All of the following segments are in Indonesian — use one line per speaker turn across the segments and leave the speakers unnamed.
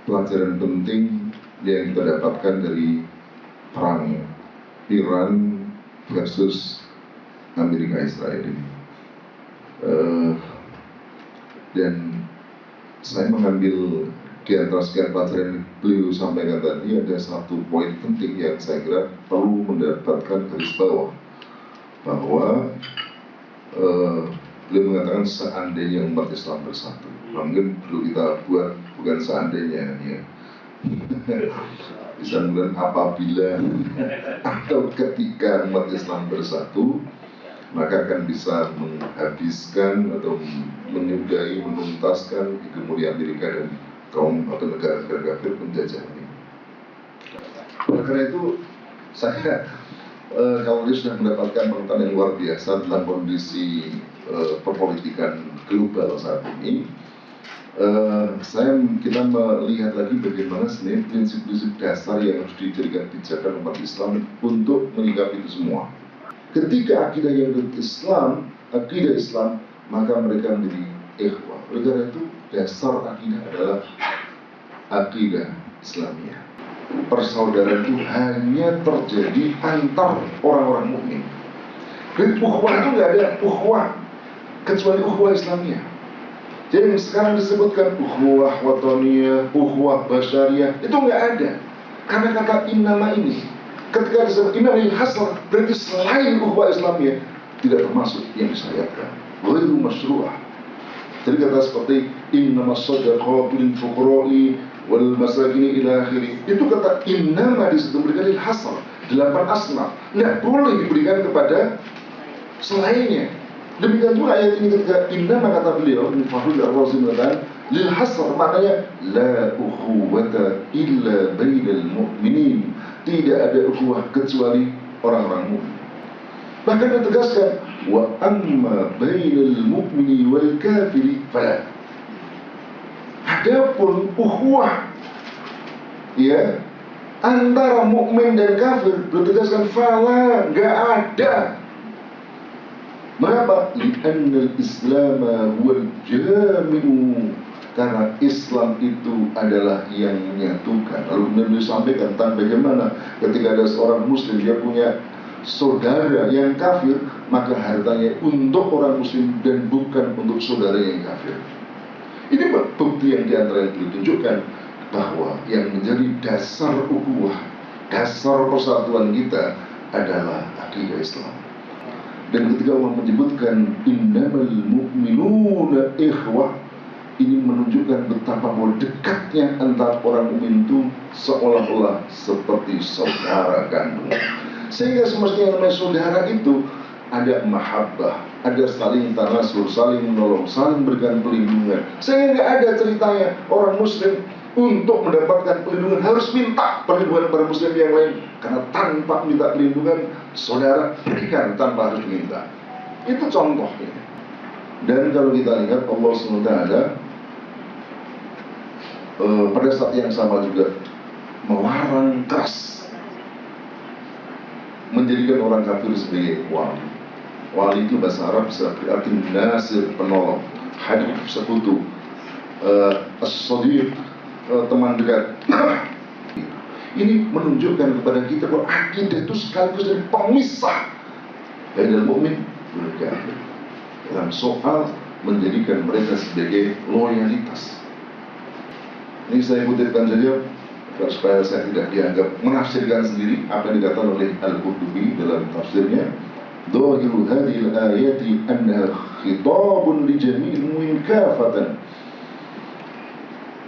pelajaran penting yang kita dapatkan dari perang Iran versus Amerika Israel ini. Dan saya mengambil di antara sekian pelajaran yang beliau sampaikan tadi, ada satu poin penting yang saya kira perlu mendapatkan garis bawah, bahwa beliau mengatakan seandainya umat Islam bersatu. Mungkin perlu kita buat bukan seandainya ya. Bisa bilang apabila atau ketika umat Islam bersatu, maka akan bisa menghabiskan atau menyudahi, menuntaskan hegemoni Amerika dan kaum atau negara-negara kafir penjajah ini. Oleh karena itu, saya kalau dia sudah mendapatkan pengetahuan yang luar biasa dalam kondisi perpolitikan global saat ini, kita melihat lagi bagaimana sebenarnya prinsip-prinsip dasar yang harus dijadikan pijakan umat Islam untuk menyikapi itu semua. Ketika akidah yang Islam, akidah Islam, maka mereka menjadi ikhwah. Oleh karena itu, dasar akidah adalah akidah Islamiyah. Persaudaraan itu hanya terjadi antar orang-orang mukmin. Dan ukhuwah itu nggak ada ukhuwah kecuali ukhuwah Islamiyah. Jadi yang sekarang disebutkan ukhuwah wataniyah, ukhuwah basyariyah, itu nggak ada. Karena kata innama ini, ketika disebut innama ini hasr, berarti selain ukhuwah Islamiyah tidak termasuk yang disyariatkan. Ghairu masyru'ah. Jadi kata seperti innama shadaqatu lil fuqara'i wal masakini ila akhiri. Itu kata innama di situ memberikan lil hasr, 8 asnaf. Nggak boleh diberikan kepada selainnya. Demikian juga ayat ini ketika innama kata beliau Fahru Ar-Razi mengatakan lil hasr, maknanya la ukhuwata illa bainal mu'minin. Tidak ada ukhuwah kecuali orang-orang mukmin. Bahkan ditegaskan wa amma bainal mu'mini wal kafiri fala. Adapun ukhuwah ya antara mukmin dan kafir ditegaskan fala, enggak ada. Mengapa? Li'annal Islam huwal jami'u. Karena Islam itu adalah yang menyatukan. Lalu kemudian disampaikan tentang bagaimana ketika ada seorang muslim dia punya saudara yang kafir, maka hartanya untuk orang muslim dan bukan untuk saudara yang kafir. Ini bukti yang diantara yang ditunjukkan bahwa yang menjadi dasar ukhuwah, dasar persatuan kita adalah akidah Islam. Dan ketika Allah menyebutkan innamal mu'minuna ikhwah, ini menunjukkan betapa dekatnya antara orang mukmin itu seolah-olah seperti saudara kandung. Sehingga semestinya namanya saudara itu ada mahabbah, ada saling tanasur, saling menolong, saling berikan perlindungan. Sehingga nggak ada ceritanya orang muslim untuk mendapatkan perlindungan harus minta perlindungan kepada muslim yang lain, karena tanpa minta perlindungan saudara berikan tanpa harus minta. Itu contohnya. Dan kalau kita lihat Allah SWT pada saat yang sama juga melarang keras menjadikan orang kafir sebagai wali. Wali itu bahasa Arab bisa berarti nasir, penolong, hadif, sekutu, as-sadiq, teman dekat. Ini menunjukkan kepada kita bahwa akidah itu sekaligus dari pemisah bainal mukmin wal kafir dalam soal menjadikan mereka sebagai loyalitas. Ini saya kutipkan saja supaya saya tidak dianggap menafsirkan sendiri apa yang dikatakan oleh Al-Qurtubi dalam tafsirnya. Dhahiru hadhil ayati annaha khitabun li jami'il mu'minin kafatan.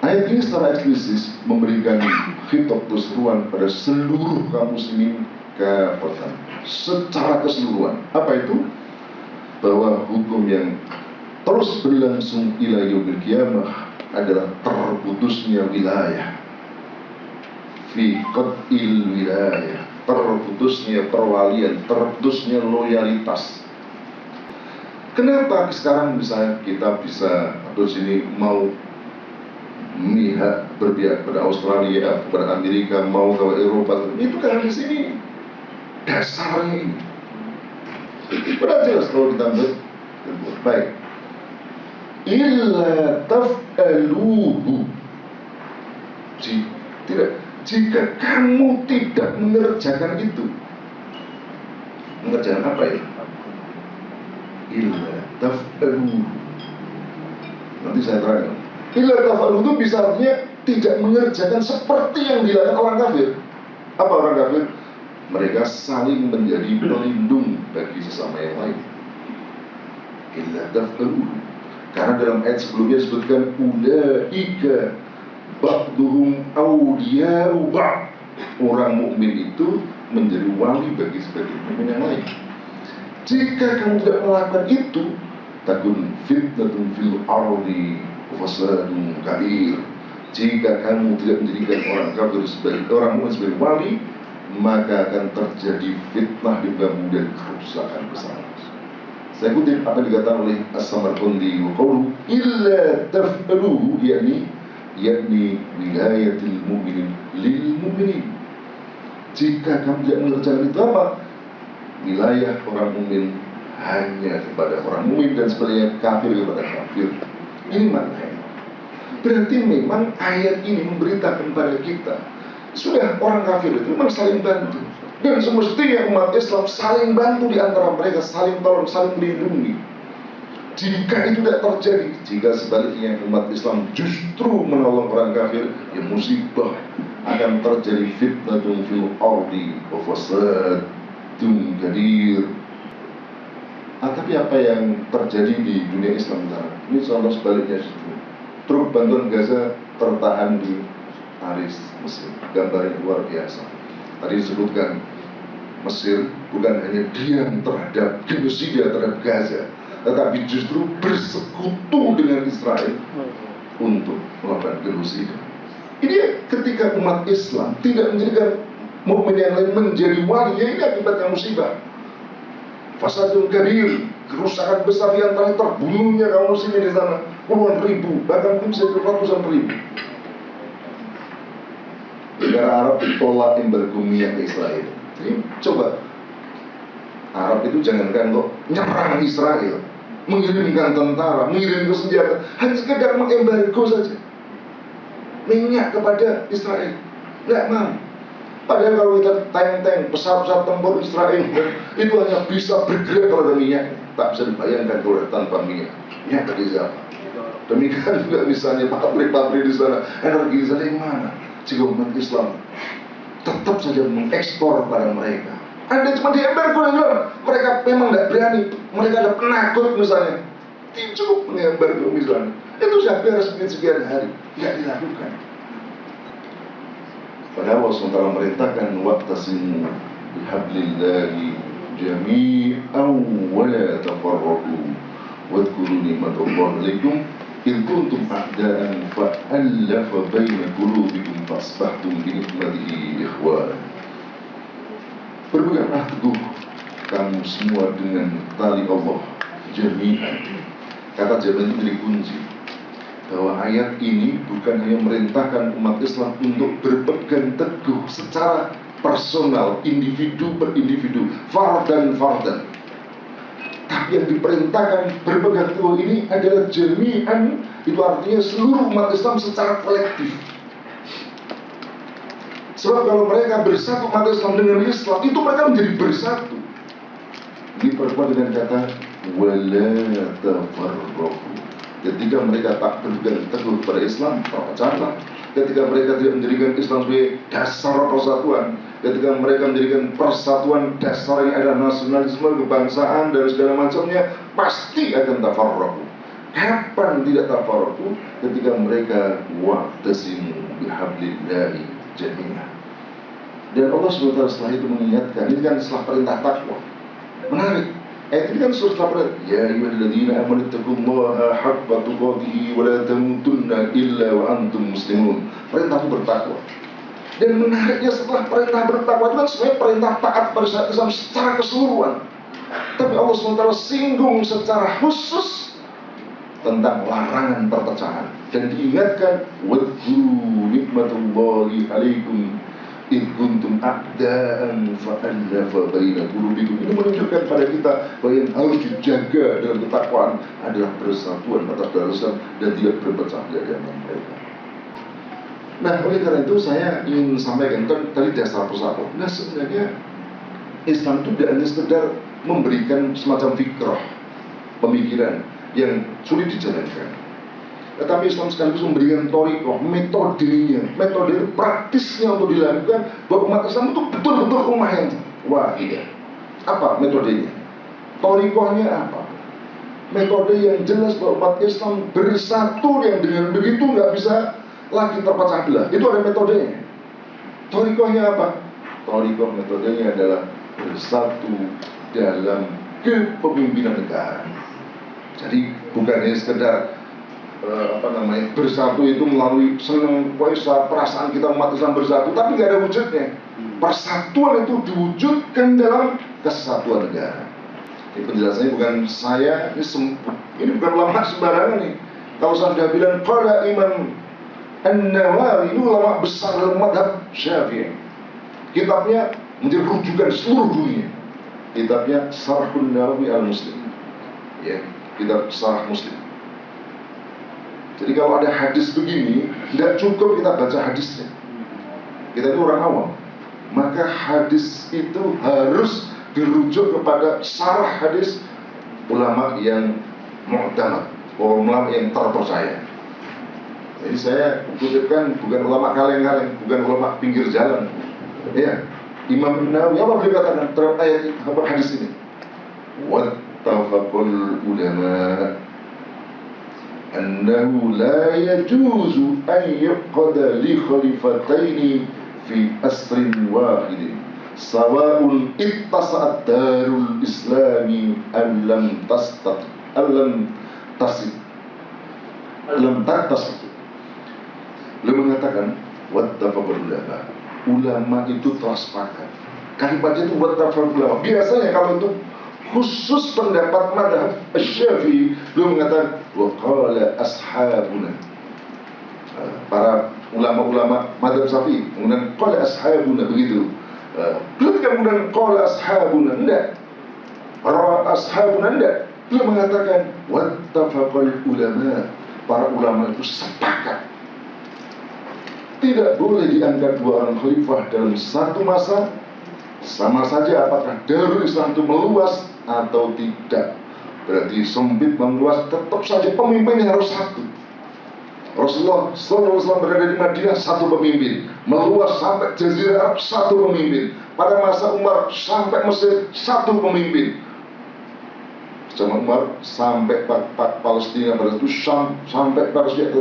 Ayat ini secara eksplisit memberikan khitab keseluruhan pada seluruh kaum muslimin kafatan, secara keseluruhan. Apa itu? Bahwa hukum yang terus berlangsung ila yaumil qiyamah adalah terputusnya wilayah, fi qat'il wilayah, terputusnya perwalian, terputusnya loyalitas. Kenapa sekarang misalnya kita bisa atau sini mau memihak berpihak kepada Australia, kepada Amerika, mau ke Eropa, itu karena di sini dasarnya ini. Sudah jelas kalau kita ambil. Baik. Illa taf'aluhu Tidak. Jika kamu tidak mengerjakan itu, mengerjakan apa ya? Illa taf'alu. Nanti saya terangkan. Illa taf'alu itu bisa artinya tidak mengerjakan seperti yang dilakukan orang kafir. Apa orang kafir? Mereka saling menjadi pelindung bagi sesama yang lain. Illa taf'alu. Karena dalam ayat sebelumnya disebutkan ulaika ba'duhum awliya'u ba'd. Orang mukmin itu menjadi wali bagi sebagian mukmin yang lain. Jika kamu tidak melakukan itu, takun fitnatun fil ardi fasadun kabir. Jika kamu tidak menjadikan orang kafir sebagai orang mukmin sebagai wali, maka akan terjadi fitnah di bumi dan kerusakan besar. Saya kutip apa yang dikatakan oleh As-Samarqandi wa qawluhu illa taf'aluhu yakni wilayatul mu'minin lil mu'minin. Jika kamu tidak mengerjakan itu apa? Wilayah orang mukmin hanya kepada orang mukmin dan sebaliknya kafir kepada kafir. Ini maknanya. Berarti memang ayat ini memberitakan kepada kita sudah orang kafir itu memang saling bantu. Dan semestinya umat Islam saling bantu di antara mereka, saling tolong, saling melindungi. Jika itu tidak terjadi, jika sebaliknya umat Islam justru menolong orang kafir, ya musibah, akan terjadi fitnatun fil ardi wa fasadun kabir. Tapi apa yang terjadi di dunia Islam sekarang? Ini contoh sebaliknya. Truk bantuan Gaza tertahan di Aris, Mesir. Gambarnya luar biasa. Tadi disebutkan Mesir bukan hanya diam terhadap genosida terhadap Gaza, tetapi justru bersekutu dengan Israel untuk melakukan genosida. Ini ketika umat Islam tidak menjadikan mukmin yang lain menjadi wali, ya ini akibatnya musibah. Fasadun kabir, kerusakan besar di antara terbunuhnya kaum muslimin di sana puluhan ribu, bahkan mungkin bisa ratusan ribu. Negara Arab tolak embargo minyak ke Israel. Jadi coba Arab itu jangankan kok nyerang Israel, mengirimkan tentara, mengirimkan senjata, hanya sekedar mengembargo saja minyak kepada Israel. Nggak mau. Padahal kalau kita tank-tank, pesawat-pesawat tempur Israel itu hanya bisa bergerak kalau ada minyak. Tak bisa dibayangkan kalau tanpa minyak. Minyak dari siapa? Demikian juga misalnya pabrik-pabrik di sana, energi di sana yang mana? Jika umat Islam tetap saja mengekspor pada mereka, ada cuma di embargo, mereka memang tidak berani, mereka ada penakut misalnya, cukup mengembargo misalnya, itu sudah beres sekian hari, tidak dilakukan. Padahal Allah SWT merintahkan waqtasimu bihablillahi jami'an wa la tafarraqu wadhkuru ni'matallahi 'alaikum in kuntum a'da'an fa'alafa baina qulubikum fasbahtum bi ni'matihi ikhwana. Berpeganglah teguh kamu semua dengan tali Allah jami'an. Kata jami'an itu jadi kunci bahwa ayat ini bukan hanya merintahkan umat Islam untuk berpegang teguh secara personal, individu per individu, fardan, tapi yang diperintahkan berpegang teguh ini adalah jami'an, itu artinya seluruh umat Islam secara kolektif. Sebab kalau mereka bersatu umat Islam dengan Islam, itu mereka menjadi bersatu. Diperkuat dengan kata wala tafarraqu. Ketika mereka tak berpegang teguh pada Islam, terpecahlah. Ketika mereka tidak menjadikan Islam sebagai dasar persatuan, ketika mereka menjadikan persatuan dasar yang ada nasionalisme, kebangsaan dan segala macamnya, pasti akan tafarraqu. Kapan tidak tafarraqu? Ketika mereka wa'tasimu bihablillahi jami'an. Dan Allah SWT setelah itu mengingatkan, ini kan setelah perintah takwa. Menarik. Ini kan surah perintah, ya ayyuhalladzina amanu taqullaha haqqa tuqatih wa la tamutunna illa wa antum muslimun. Perintah bertakwa. Dan menariknya setelah perintah bertakwa itu kan sebenarnya perintah taat pada syariat Islam secara keseluruhan. Tapi Allah SWT singgung secara khusus tentang larangan perpecahan dan diingatkan wadhkuru nikmatullahi 'alaikum id kuntum a'da'an fa'alafa baina qulubikum. Ini menunjukkan pada kita bahwa yang harus dijaga dalam ketakwaan adalah persatuan atas dasar dan tidak berpecah dari antara mereka. Nah, oleh karena itu saya ingin sampaikan tadi dasar persatu. Nah, sebenarnya Islam itu tidak hanya sekedar memberikan semacam fikrah, pemikiran yang sulit dijalankan, tetapi Islam sekaligus memberikan thoriqah, metodenya, metode praktisnya untuk dilakukan bahwa umat Islam itu betul-betul ummah yang wahidah. Apa metodenya? Thoriqahnya apa? Metode yang jelas bahwa umat Islam bersatu, yang dengan begitu nggak bisa lagi terpecah belah. Itu ada metodenya. Thoriqahnya apa? Thoriqah metodenya adalah bersatu dalam kepemimpinan negara. Jadi bukan hanya sekedar bersatu itu melalui senang perasaan kita umat Islam bersatu, tapi nggak ada wujudnya. Persatuan itu diwujudkan dalam kesatuan negara. Ini penjelasannya bukan saya, ini bukan ulama sembarangan nih. Kalau saya sudah bilang qala Imam An-Nawawi, ini ulama besar dalam mazhab Syafi'i. Kitabnya menjadi rujukan seluruh dunia. Kitabnya Syarhun Nawawi Al-Muslim. Ya, kitab Syarah Muslim. Jadi kalau ada hadis begini, tidak cukup kita baca hadisnya. Kita itu orang awam. Maka hadis itu harus dirujuk kepada syarah hadis ulama yang mu'tamad, ulama yang terpercaya. Jadi saya kutipkan bukan ulama kaleng-kaleng, bukan ulama pinggir jalan. Ya, Imam Nawawi apa beliau katakan terhadap ayat hadis ini? Wattafaqul ulama annahu la yajuzu an yuqada li khalifataini fi asrin wahidin sawa'un ittasa'at darul islami alam tasib. Beliau mengatakan wattafaqul ulama itu telah sepakat. Kalimatnya itu wattafaqul ulama. Biasanya kalau itu khusus pendapat madhab Syafi'i, beliau mengatakan wa qala ashabuna. Para ulama-ulama madhab Syafi'i kemudian qala ashabuna, begitu. Beliau tidak kemudian qala ashabuna, enggak. Para ashabuna, enggak. Beliau mengatakan wattafaqul ulama. Para ulama itu sepakat. Tidak boleh diangkat dua orang khalifah dalam satu masa, sama saja apakah Darul Islam itu meluas atau tidak. Berarti sempit meluas, tetap saja pemimpinnya harus satu. Rasulullah SAW berada di Madinah, satu pemimpin. Meluas sampai Jazirah Arab, satu pemimpin. Pada masa Umar sampai Mesir, satu pemimpin. Zaman Umar sampai Palestina, pada itu sampai Persia,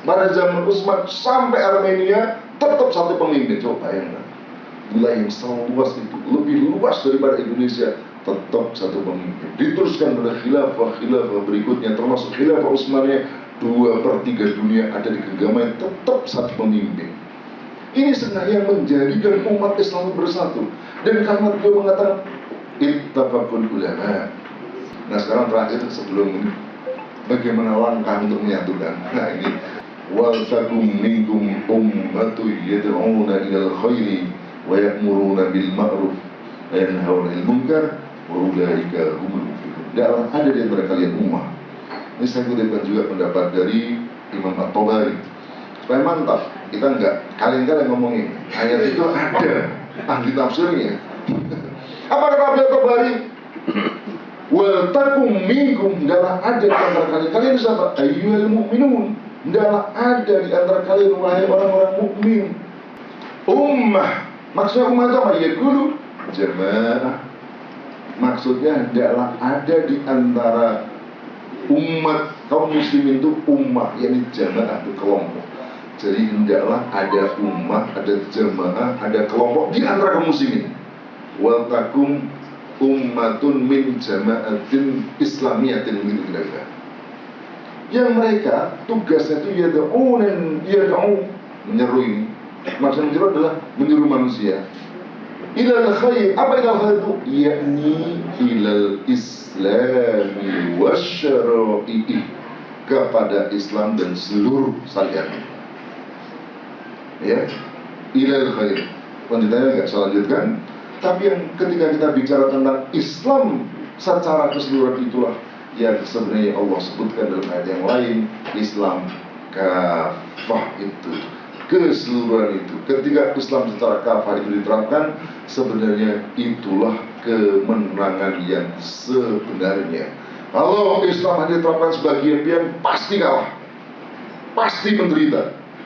pada zaman Utsman sampai Armenia, tetap satu pemimpin. Coba bayangkan, wilayah yang seluas itu, lebih luas daripada Indonesia, tetap satu pemimpin. Diteruskan pada khilafah berikutnya, termasuk khilafah Utsmaniyah, 2/3 dunia ada di genggaman, tetap satu pemimpin. Ini sebenarnya yang menjadikan umat Islam bersatu. Dan karena beliau mengatakan ittafaqul ulama. Nah sekarang terakhir sebelum ini, bagaimana langkah untuk menyatukan? Nah ini wal takum minkum ummatu yad'una ilal khairi wa ya'muruna bil ma'ruf wa yanhauna 'anil munkar wa ulaika humul muflihun. Tidaklah ada di antara kalian ummah. Ini saya kutipkan juga pendapat dari Imam At-Tabari supaya mantap, kita enggak kalian ngomongin ayat itu ada ahli tafsirnya. Apa kata At-Tabari? Wal takum minkum, hendaklah ada di antara kalian. Kalian siapa? Ayyuhal mu'minun, hendaklah ada di antara kalian wahai orang-orang mukmin. Ummah, maksudnya ummah itu apa? Ya guru jamaah. Maksudnya hendaklah ada di antara umat kaum muslimin itu ummah, yakni jamaah, itu kelompok. Jadi hendaklah ada ummah, ada jamaah, ada kelompok di antara kaum muslimin. Wal takum ummatun min jama'atin islamiyatin, begitu kira-kira. Yang mereka tugasnya itu yad'u, menyeru. Ini maksudnya menyeru adalah menyuruh manusia ilal khair. Apa ilal khair itu? Yakni ilal islami wasyara'i'i, kepada Islam dan seluruh syariatnya. Ya, ilal khair. Lanjutannya nggak saya lanjutkan. Tapi yang ketika kita bicara tentang Islam secara keseluruhan, itulah yang sebenarnya Allah sebutkan dalam ayat yang lain. Islam kafah itu keseluruhan itu. Ketika Islam secara kafah itu diterapkan, sebenarnya itulah kemenangan yang sebenarnya. Kalau Islam hanya diterapkan sebagian-bagian, pasti kalah, pasti menderita.